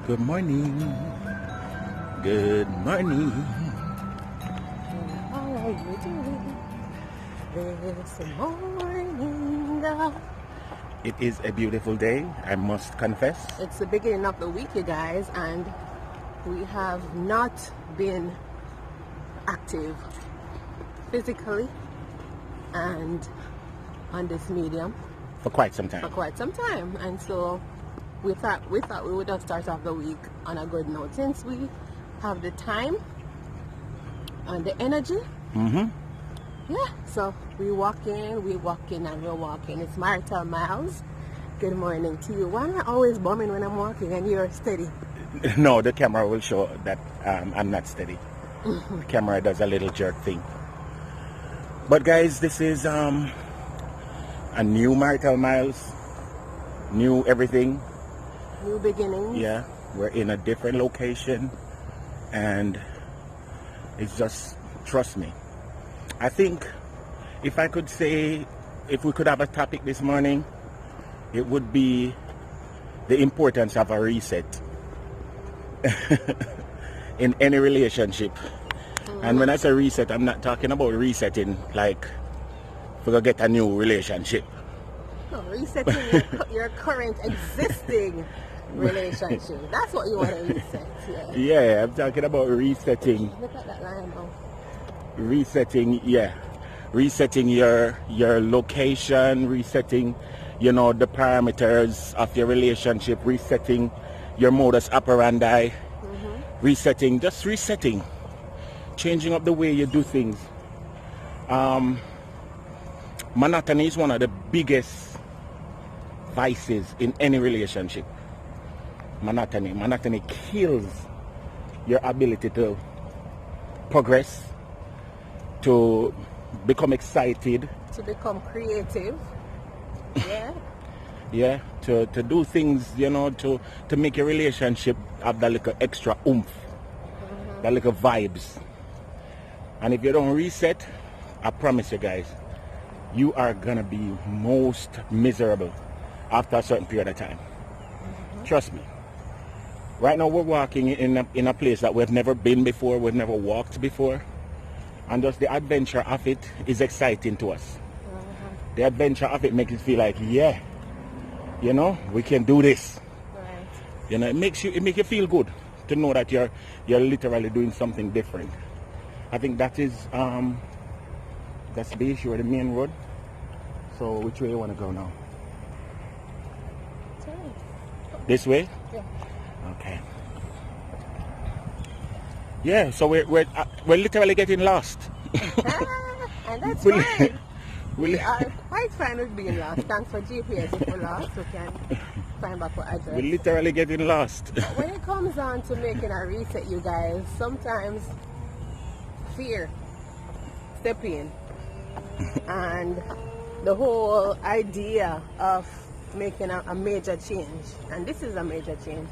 Good morning. Good morning. How are you doing this morning? It is a beautiful day, I must confess. It's the beginning of the week, you guys, and we have not been active physically and on this medium For quite some for time. quite some time, and so we thought we would have started off the week on a good note since we have the time and the energy. Yeah, so we walk in, and we're walking. It's Marital Miles. Good morning to you. Why am I always bumming when I'm walking and you're steady? No, the camera will show that I'm not steady. The camera does a little jerk thing. But guys, this is a new Marital Miles. New everything. New beginnings. Yeah, we're in a different location. And it's just, trust me. I think if I could say, if we could have a topic this morning, it would be the importance of a reset in any relationship. And when I say reset, I'm not talking about resetting like we're gonna get a new relationship. No, resetting your current existing relationship. That's what you want to reset. Yeah. Yeah, I'm talking about resetting. Look at that line now. Resetting your location, resetting the parameters of your relationship, resetting your modus operandi, resetting, changing up the way you do things. Monotony is one of the biggest vices in any relationship. Monotony kills your ability to progress, to become excited, To become creative. Yeah. yeah, to do things, to make your relationship have that little extra oomph, that little vibes. And if you don't reset, I promise you guys, you are gonna be most miserable after a certain period of time. Trust me. Right now we're walking in a place that we've never been before, we've never walked before. And just the adventure of it is exciting to us. The adventure of it makes it feel like, yeah, we can do this. Right. It makes you feel good to know that you're literally doing something different. I think that is that's the issue of the main road. So which way you want to go now? This way? Yeah. Okay. Yeah, so we're literally getting lost. And that's We're- fine. We are quite fine with being lost. Thanks for GPS. If we're lost, we can find back our address. We're literally getting lost. When it comes on to making a reset, you guys, sometimes fear step in, and the whole idea of making a major change, and this is a major change,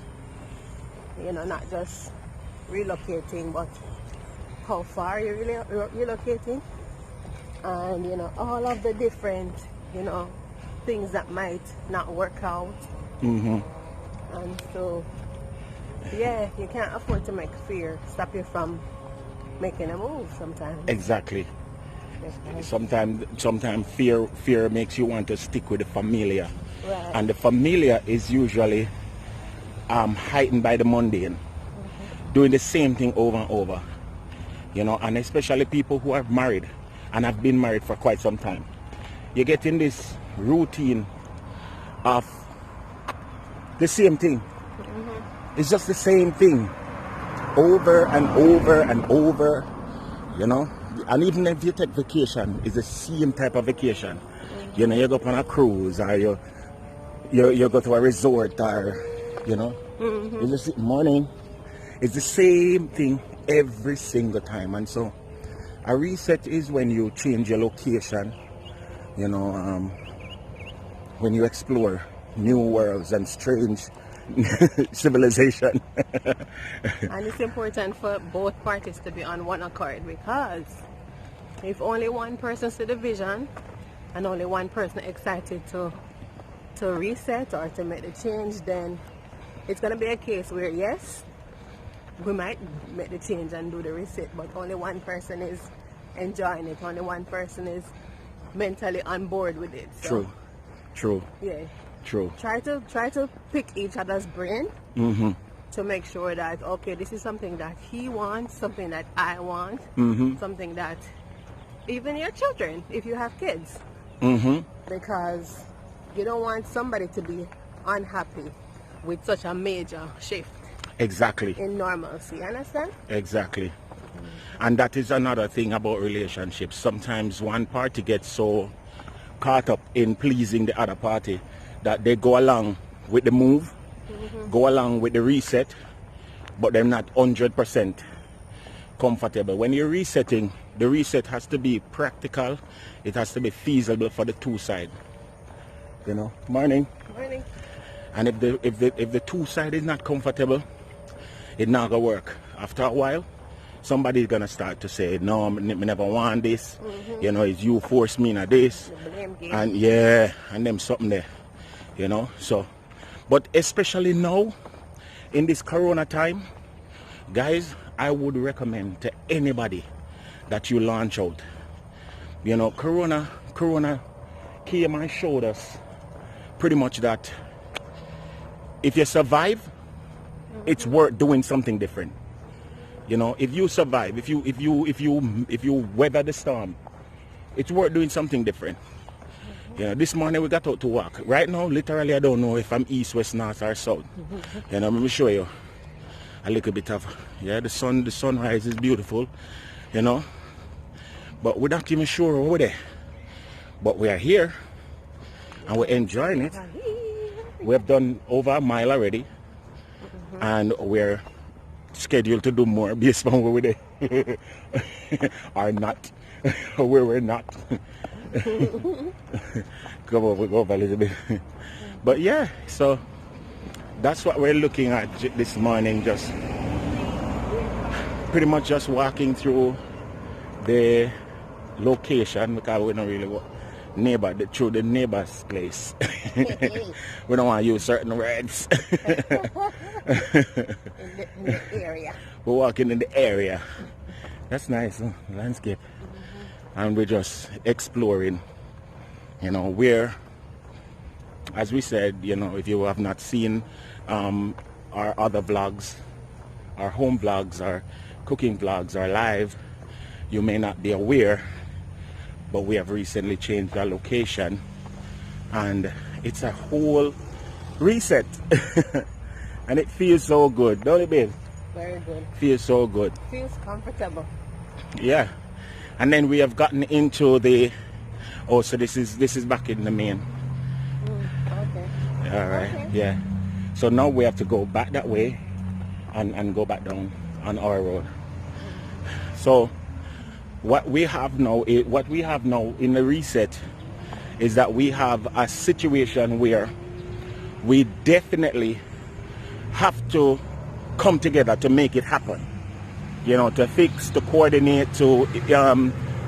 not just relocating, but how far you're really relocating, and all of the different things that might not work out. And so yeah, you can't afford to make fear stop you from making a move sometimes. Exactly. Yes, Sometimes fear makes you want to stick with the familiar. right. And the familiar is usually heightened by the mundane, doing the same thing over and over, and especially people who are married and have been married for quite some time. You get in this routine of the same thing. It's just the same thing over and over and over, and even if you take vacation, it's the same type of vacation. You go on a cruise, or you go to a resort, or it's just morning. It's the same thing every single time. And so a reset is when you change your location, when you explore new worlds and strange civilization. And it's important for both parties to be on one accord, because if only one person sees the vision and only one person excited to reset or to make the change, then it's going to be a case where, yes, we might make the change and do the reset, but only one person is enjoying it. Only one person is mentally on board with it. So, True. Yeah. True. Try to pick each other's brain to make sure that, okay, this is something that he wants, something that I want, something that even your children, if you have kids, because you don't want somebody to be unhappy with such a major shift. Exactly. In normalcy, understand? Exactly. And that is another thing about relationships. Sometimes one party gets so caught up in pleasing the other party that they go along with the move, go along with the reset, but they're not 100% comfortable. When you're resetting, the reset has to be practical. It has to be feasible for the two sides. You know, morning. Morning. And if the two side is not comfortable, it's not gonna work. After a while, somebody's gonna start to say, no, I never want this. You know, it's you force me into this. And yeah, and them something there. You know, so, but especially now, in this corona time, guys, I would recommend to anybody that you launch out. You know, corona came and showed us pretty much that if you survive, it's worth doing something different. You know, if you survive, if you weather the storm, it's worth doing something different. You know, this morning we got out to walk. Right now, literally, I don't know if I'm east, west, north, or south. You know, let me show you a little bit of, the sunrise is beautiful, you know, but we're not even sure over there. But we are here, and we're enjoying it. We have done over a mile already, and we're scheduled to do more based on where we're there. Or not, where we're not. Go over a little bit. But yeah, so that's what we're looking at this morning. Just pretty much just walking through the location, because we don't really walk through the neighbor's place. We don't want to use certain words. in the area. We're walking in the area. That's nice, huh? Landscape. And we're just exploring, you know, where, as we said, you know, if you have not seen our other vlogs, our home vlogs, our cooking vlogs, our live, you may not be aware, but we have recently changed our location, and it's a whole reset. And it feels so good, don't it, babe? Very good. Feels so good. Feels comfortable. Yeah. And then we have gotten into the, so this is back in the main. Okay. All right. Okay. Yeah. So now we have to go back that way and go back down on our road. So what we have now in the reset is that we have a situation where we definitely have to come together to make it happen. You know, to fix, to coordinate, to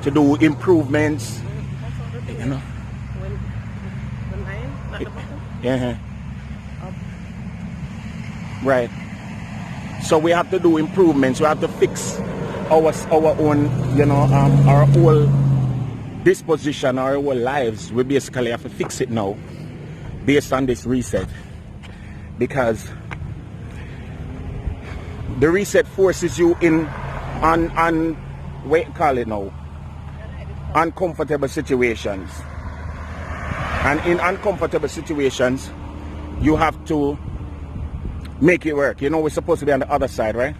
do improvements. You know. The line, not the bottom. Yeah. Right. So we have to do improvements. We have to fix our own, you know, our whole disposition, our whole lives. We basically have to fix it now, based on this reset, because the reset forces you in on what you call it now, uncomfortable situations. And in uncomfortable situations, you have to make it work. You know, we're supposed to be on the other side, right?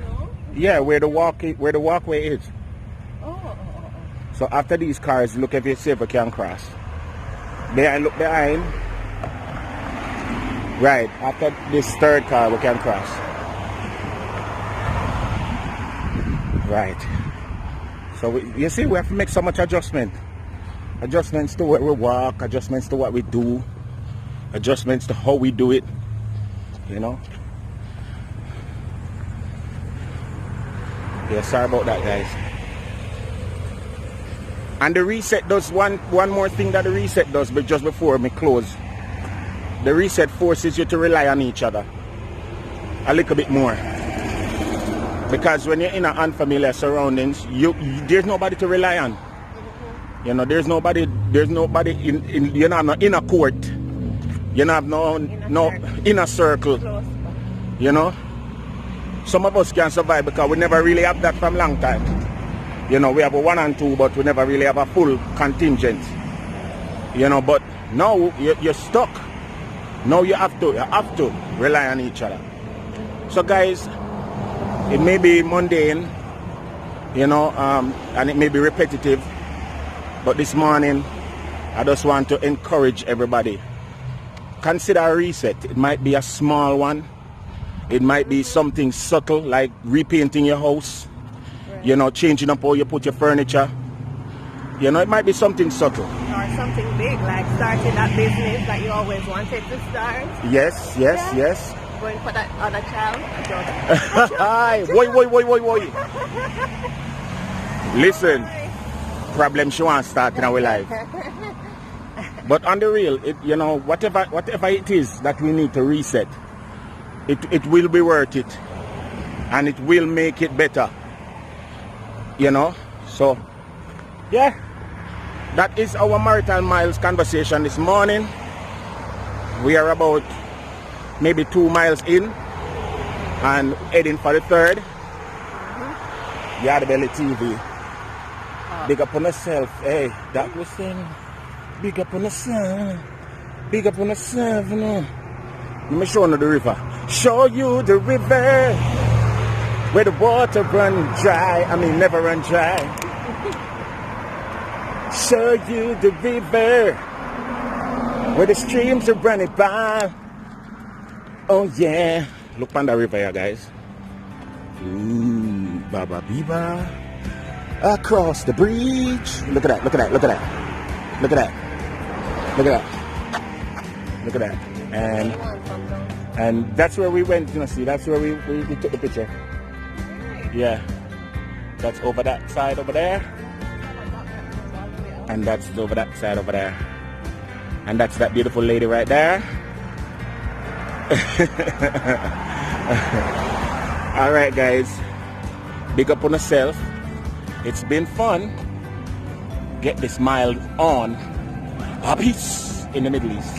No? Yeah, where the walkway is. Oh. So after these cars, look if you see if we can cross. Look behind. Right, after this third car, we can cross. Right. So you see, we have to make so much adjustment. Adjustments to where we walk, adjustments to what we do, adjustments to how we do it, you know. Yeah, sorry about that, guys. And the reset does one more thing that the reset does, but just before me close. the reset forces you to rely on each other a little bit more. Because when you're in an unfamiliar surroundings, there's nobody to rely on. You know, there's nobody in you're not in a court. You don't have no inner circle. You know? Some of us can survive because we never really have that from long time. You know, we have a 1 and 2, but we never really have a full contingent. You know, but now you're stuck. Now you have to rely on each other. So guys, it may be mundane, you know, and it may be repetitive, but this morning I just want to encourage everybody. Consider a reset. It might be a small one. It might be something subtle like repainting your house, you know, changing up how you put your furniture. You know, it might be something subtle. Or something big, like starting that business that you always wanted to start. Yes. Going for that other child. Hi, woi. Listen, problem she wants to start in our life. But on the real, you know, whatever it is that we need to reset, it will be worth it, and it will make it better. You know, so yeah, that is our Marital Miles conversation this morning. We are about maybe 2 miles in and heading for the 3rd. Yardie TV. Big up on yourself. Hey, that was saying, big up on yourself. Big up on yourself, you know. Let me show you the river. Show you the river where the water run dry. I mean, never run dry. Show you the river where the streams are running by. Oh yeah. Look on the river here, guys. Ooh, Baba Biba. Across the bridge. Look at that. And that's where we went, you know, see, that's where we took the picture. Yeah. That's over that side over there. And that's over that side over there. And that's that beautiful lady right there. Alright guys, big up on yourself. It's been fun. Get this smile on. Peace in the Middle East.